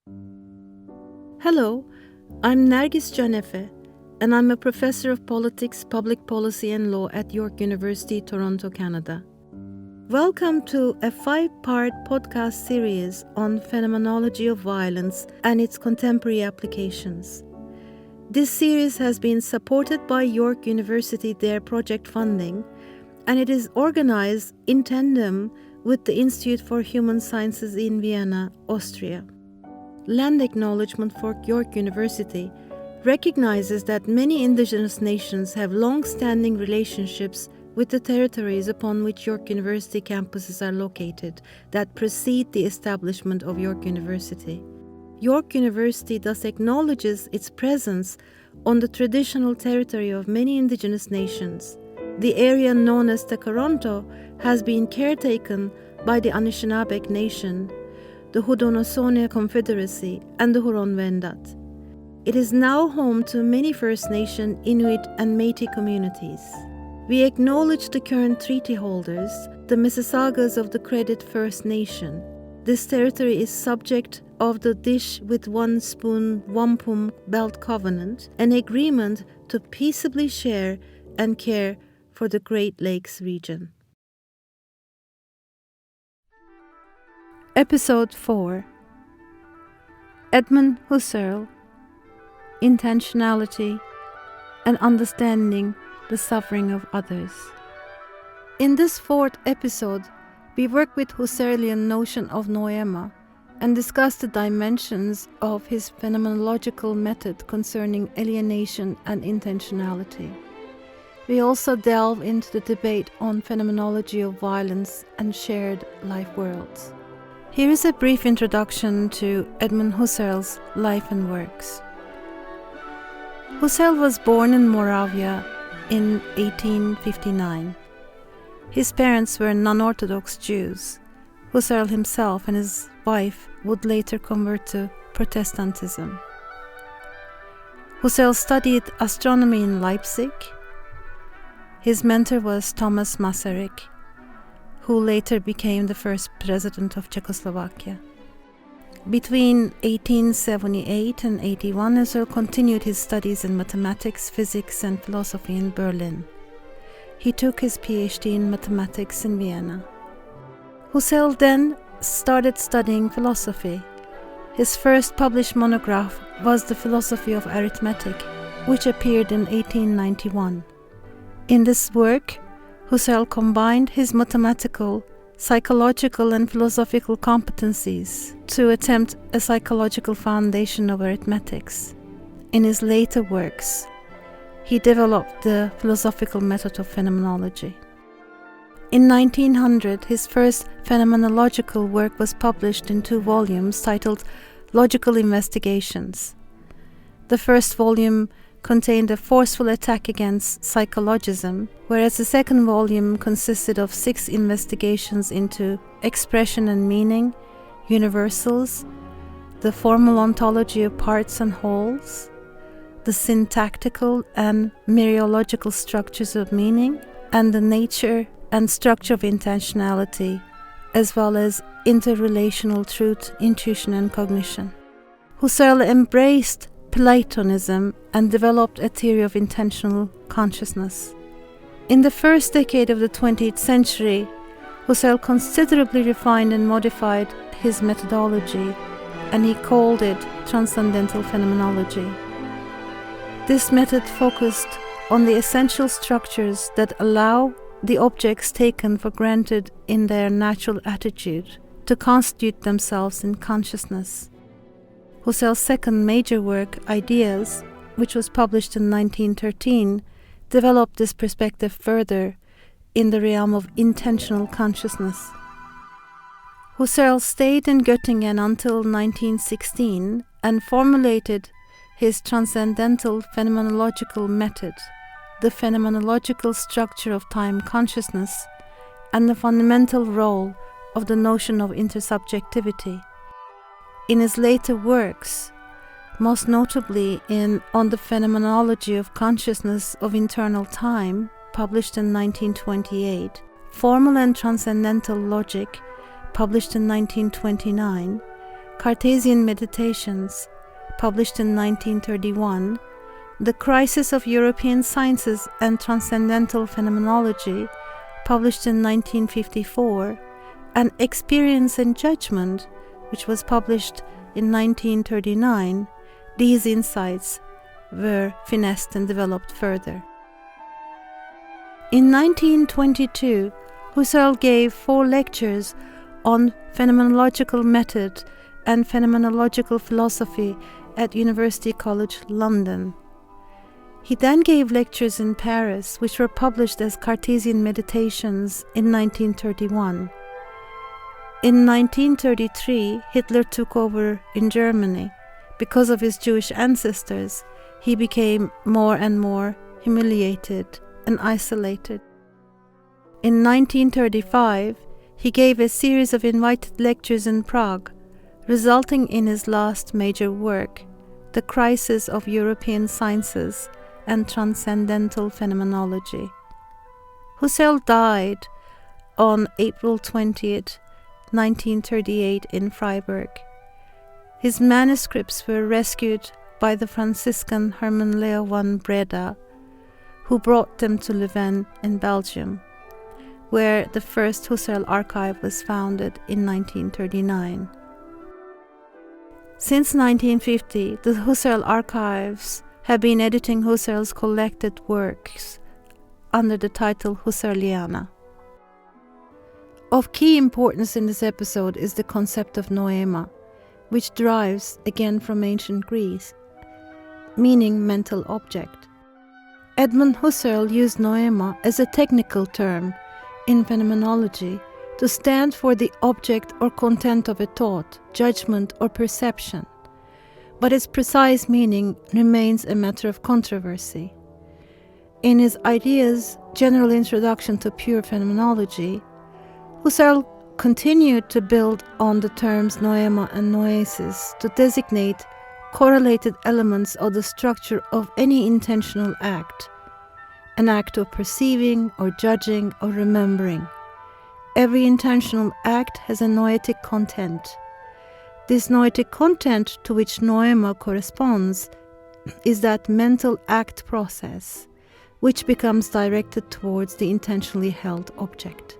Hello, I'm Nergis Canefe, and I'm a professor of politics, public policy, and law at York University, Toronto, Canada. Welcome to a 5-part podcast series on phenomenology of violence and its contemporary applications. This series has been supported by York University, their project funding, and it is organized in tandem with the Institute for Human Sciences in Vienna, Austria. Land acknowledgement for York University recognizes that many indigenous nations have long-standing relationships with the territories upon which York University campuses are located that precede the establishment of York University. York University thus acknowledges its presence on the traditional territory of many indigenous nations. The area known as Toronto has been caretaken by the Anishinaabe Nation, the Haudenosaunee Confederacy, and the Huron-Wendat. It is now home to many First Nation, Inuit, and Métis communities. We acknowledge the current treaty holders, the Mississaugas of the Credit First Nation. This territory is subject of the Dish with One Spoon Wampum Belt Covenant, an agreement to peaceably share and care for the Great Lakes region. Episode 4. Edmund Husserl, Intentionality and Understanding the Suffering of Others. In this 4th episode, we work with Husserlian notion of noema and discuss the dimensions of his phenomenological method concerning alienation and intentionality. We also delve into the debate on phenomenology of violence and shared life worlds. Here is a brief introduction to Edmund Husserl's life and works. Husserl was born in Moravia in 1859. His parents were non-Orthodox Jews. Husserl himself and his wife would later convert to Protestantism. Husserl studied astronomy in Leipzig. His mentor was Thomas Masaryk, who later became the first president of Czechoslovakia. Between 1878 and 1881, Husserl continued his studies in mathematics, physics, and philosophy in Berlin. He took his PhD in mathematics in Vienna. Husserl then started studying philosophy. His first published monograph was The Philosophy of Arithmetic, which appeared in 1891. In this work, Husserl combined his mathematical, psychological, and philosophical competencies to attempt a psychological foundation of arithmetics. In his later works, he developed the philosophical method of phenomenology. In 1900, his first phenomenological work was published in 2 volumes titled Logical Investigations. The first volume contained a forceful attack against psychologism, whereas the second volume consisted of 6 investigations into expression and meaning, universals, the formal ontology of parts and wholes, the syntactical and mereological structures of meaning, and the nature and structure of intentionality, as well as interrelational truth, intuition, and cognition. Husserl embraced Platonism and developed a theory of intentional consciousness. In the first decade of the 20th century, Husserl considerably refined and modified his methodology, and he called it transcendental phenomenology. This method focused on the essential structures that allow the objects taken for granted in their natural attitude to constitute themselves in consciousness. Husserl's second major work, Ideas, which was published in 1913, developed this perspective further in the realm of intentional consciousness. Husserl stayed in Göttingen until 1916 and formulated his transcendental phenomenological method, the phenomenological structure of time consciousness, and the fundamental role of the notion of intersubjectivity. In his later works, most notably in On the Phenomenology of Consciousness of Internal Time, published in 1928, Formal and Transcendental Logic, published in 1929, Cartesian Meditations, published in 1931, The Crisis of European Sciences and Transcendental Phenomenology, published in 1954, and Experience and Judgment, which was published in 1939, these insights were finessed and developed further. In 1922, Husserl gave 4 lectures on phenomenological method and phenomenological philosophy at University College London. He then gave lectures in Paris, which were published as Cartesian Meditations in 1931. In 1933, Hitler took over in Germany. Because of his Jewish ancestors, he became more and more humiliated and isolated. In 1935, he gave a series of invited lectures in Prague, resulting in his last major work, The Crisis of European Sciences and Transcendental Phenomenology. Husserl died on April 20th, 1938 in Freiburg. His manuscripts were rescued by the Franciscan Herman Leo van Breda, who brought them to Leuven in Belgium, where the first Husserl archive was founded in 1939. Since 1950, the Husserl archives have been editing Husserl's collected works under the title Husserliana. Of key importance in this episode is the concept of noema, which derives again from ancient Greece, meaning mental object. Edmund Husserl used noema as a technical term in phenomenology to stand for the object or content of a thought, judgment, or perception, but its precise meaning remains a matter of controversy. In his Ideas, General Introduction to Pure Phenomenology, Husserl continued to build on the terms noema and noesis to designate correlated elements of the structure of any intentional act, an act of perceiving or judging or remembering. Every intentional act has a noetic content. This noetic content to which noema corresponds is that mental act process, which becomes directed towards the intentionally held object.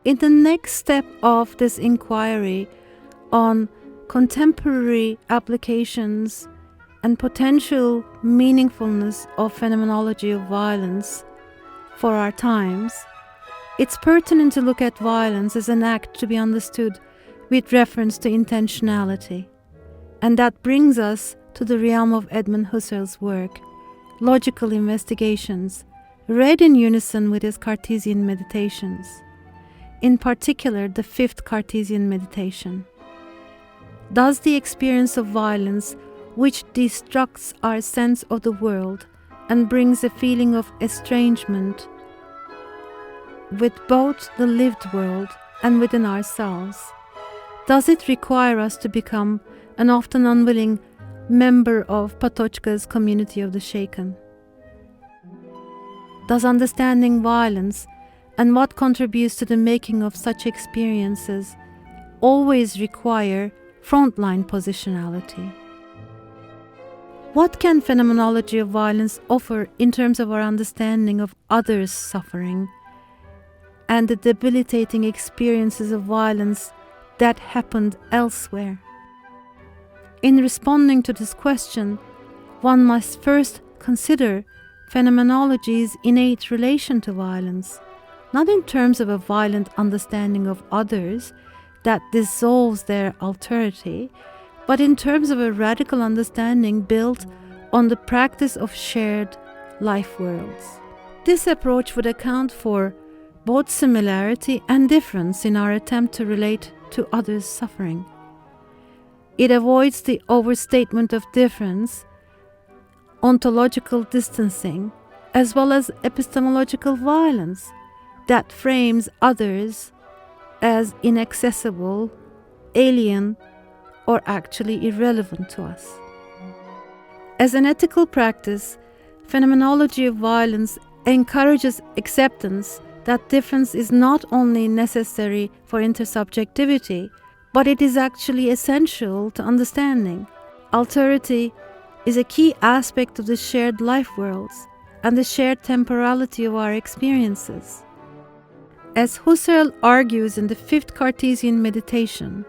In the next step of this inquiry on contemporary applications and potential meaningfulness of phenomenology of violence for our times, it's pertinent to look at violence as an act to be understood with reference to intentionality. And that brings us to the realm of Edmund Husserl's work, Logical Investigations, read in unison with his Cartesian Meditations, in particular the 5th Cartesian Meditation. Does the experience of violence, which destructs our sense of the world and brings a feeling of estrangement with both the lived world and within ourselves, does it require us to become an often unwilling member of Patocka's community of the shaken? Does understanding violence and what contributes to the making of such experiences always require frontline positionality? What can phenomenology of violence offer in terms of our understanding of others' suffering and the debilitating experiences of violence that happened elsewhere? In responding to this question, one must first consider phenomenology's innate relation to violence, not in terms of a violent understanding of others that dissolves their alterity, but in terms of a radical understanding built on the practice of shared life worlds. This approach would account for both similarity and difference in our attempt to relate to others' suffering. It avoids the overstatement of difference, ontological distancing, as well as epistemological violence that frames others as inaccessible, alien, or actually irrelevant to us. As an ethical practice, phenomenology of violence encourages acceptance that difference is not only necessary for intersubjectivity, but it is actually essential to understanding. Alterity is a key aspect of the shared life worlds and the shared temporality of our experiences. As Husserl argues in the fifth Cartesian meditation,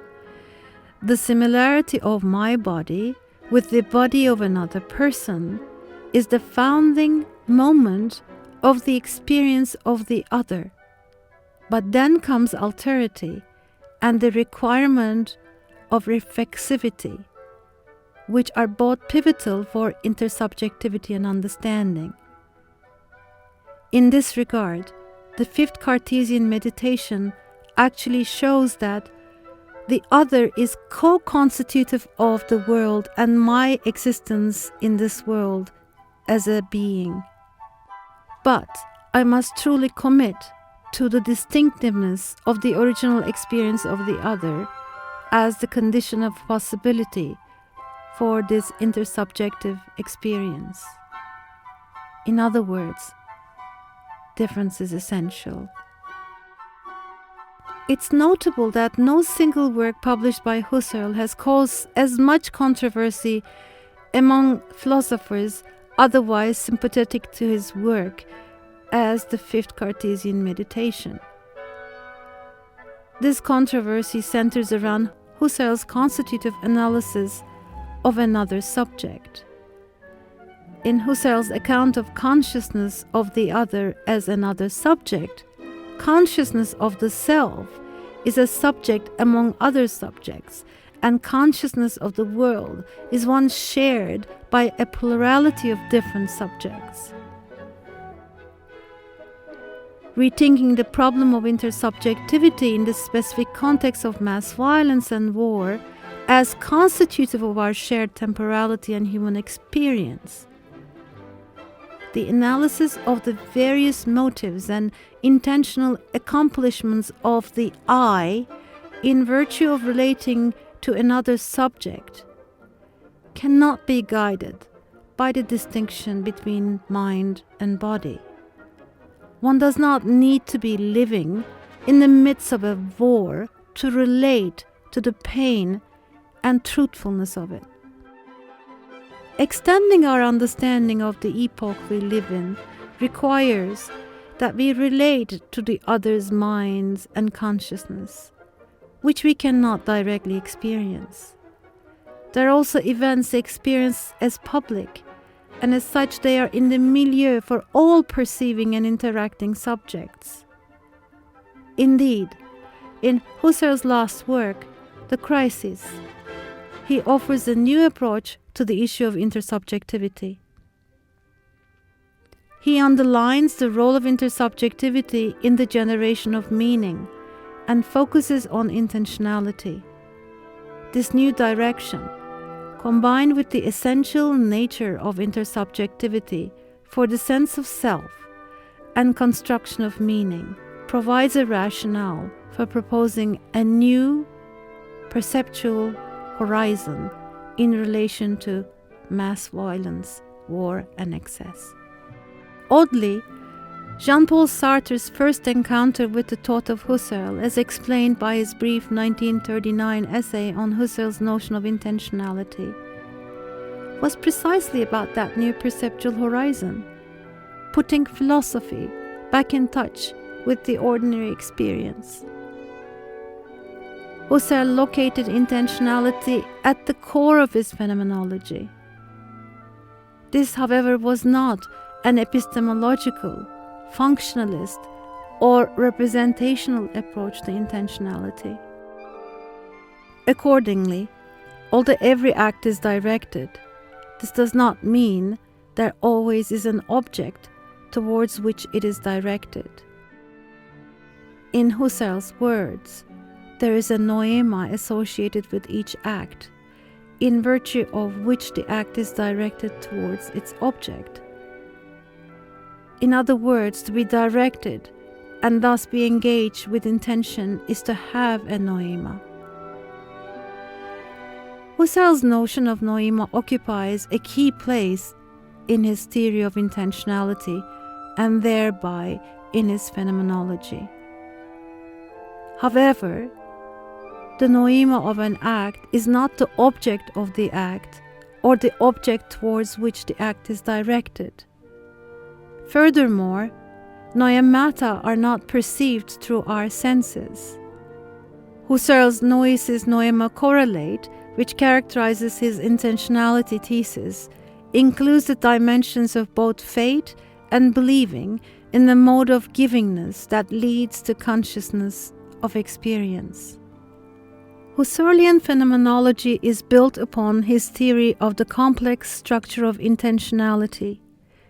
the similarity of my body with the body of another person is the founding moment of the experience of the other. But then comes alterity and the requirement of reflexivity, which are both pivotal for intersubjectivity and understanding. In this regard, the fifth Cartesian meditation actually shows that the other is co-constitutive of the world and my existence in this world as a being. But I must truly commit to the distinctiveness of the original experience of the other as the condition of possibility for this intersubjective experience. In other words, difference is essential. It's notable that no single work published by Husserl has caused as much controversy among philosophers otherwise sympathetic to his work as the fifth Cartesian meditation. This controversy centers around Husserl's constitutive analysis of another subject. In Husserl's account of consciousness of the other as another subject, consciousness of the self is a subject among other subjects, and consciousness of the world is one shared by a plurality of different subjects. Rethinking the problem of intersubjectivity in the specific context of mass violence and war as constitutive of our shared temporality and human experience. The analysis of the various motives and intentional accomplishments of the I in virtue of relating to another subject cannot be guided by the distinction between mind and body. One does not need to be living in the midst of a war to relate to the pain and truthfulness of it. Extending our understanding of the epoch we live in requires that we relate to the other's minds and consciousness, which we cannot directly experience. There are also events experienced as public, and as such they are in the milieu for all perceiving and interacting subjects. Indeed, in Husserl's last work, The Crisis, he offers a new approach to the issue of intersubjectivity. He underlines the role of intersubjectivity in the generation of meaning and focuses on intentionality. This new direction, combined with the essential nature of intersubjectivity for the sense of self and construction of meaning, provides a rationale for proposing a new perceptual horizon in relation to mass violence, war, and excess. Oddly, Jean-Paul Sartre's first encounter with the thought of Husserl, as explained by his brief 1939 essay on Husserl's notion of intentionality, was precisely about that new perceptual horizon, putting philosophy back in touch with the ordinary experience. Husserl located intentionality at the core of his phenomenology. This, however, was not an epistemological, functionalist, or representational approach to intentionality. Accordingly, although every act is directed, this does not mean there always is an object towards which it is directed. In Husserl's words, there is a noema associated with each act, in virtue of which the act is directed towards its object. In other words, to be directed and thus be engaged with intention is to have a noema. Husserl's notion of noema occupies a key place in his theory of intentionality and thereby in his phenomenology. However, the noema of an act is not the object of the act or the object towards which the act is directed. Furthermore, noemata are not perceived through our senses. Husserl's noesis noema correlate, which characterizes his intentionality thesis, includes the dimensions of both faith and believing in the mode of givingness that leads to consciousness of experience. Husserlian phenomenology is built upon his theory of the complex structure of intentionality,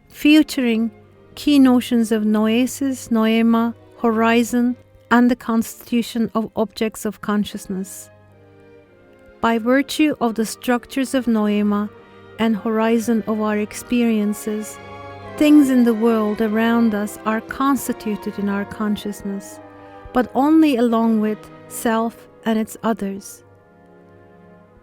featuring key notions of noesis, noema, horizon, and the constitution of objects of consciousness. By virtue of the structures of noema and horizon of our experiences, things in the world around us are constituted in our consciousness, but only along with self and its others.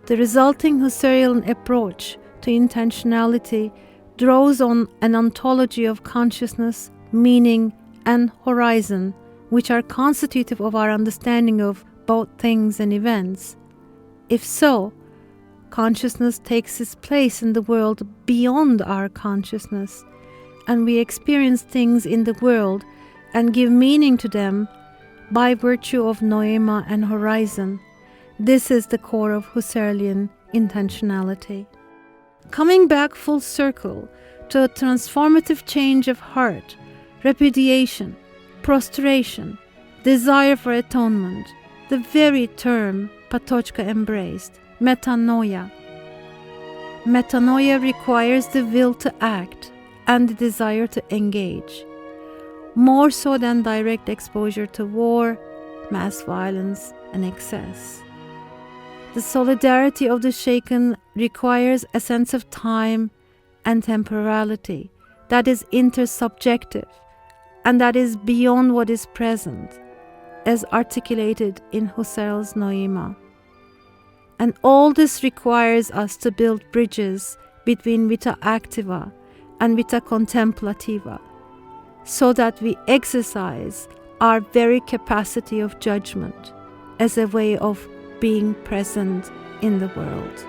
The resulting Husserlian approach to intentionality draws on an ontology of consciousness, meaning, and horizon, which are constitutive of our understanding of both things and events. If so, consciousness takes its place in the world beyond our consciousness, and we experience things in the world and give meaning to them by virtue of noema and horizon. This is the core of Husserlian intentionality. Coming back full circle to a transformative change of heart, repudiation, prostration, desire for atonement, the very term Patocka embraced, metanoia. Metanoia requires the will to act and the desire to engage, more so than direct exposure to war, mass violence, and excess. The solidarity of the shaken requires a sense of time and temporality that is intersubjective and that is beyond what is present, as articulated in Husserl's noema. And all this requires us to build bridges between vita activa and vita contemplativa, so that we exercise our very capacity of judgment as a way of being present in the world.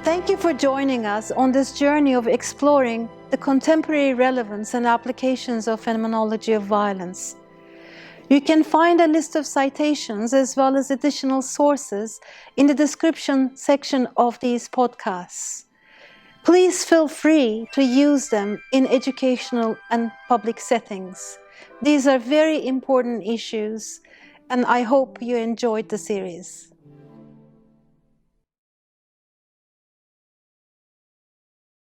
Thank you for joining us on this journey of exploring the contemporary relevance and applications of phenomenology of violence. You can find a list of citations as well as additional sources in the description section of these podcasts. Please feel free to use them in educational and public settings. These are very important issues, and I hope you enjoyed the series.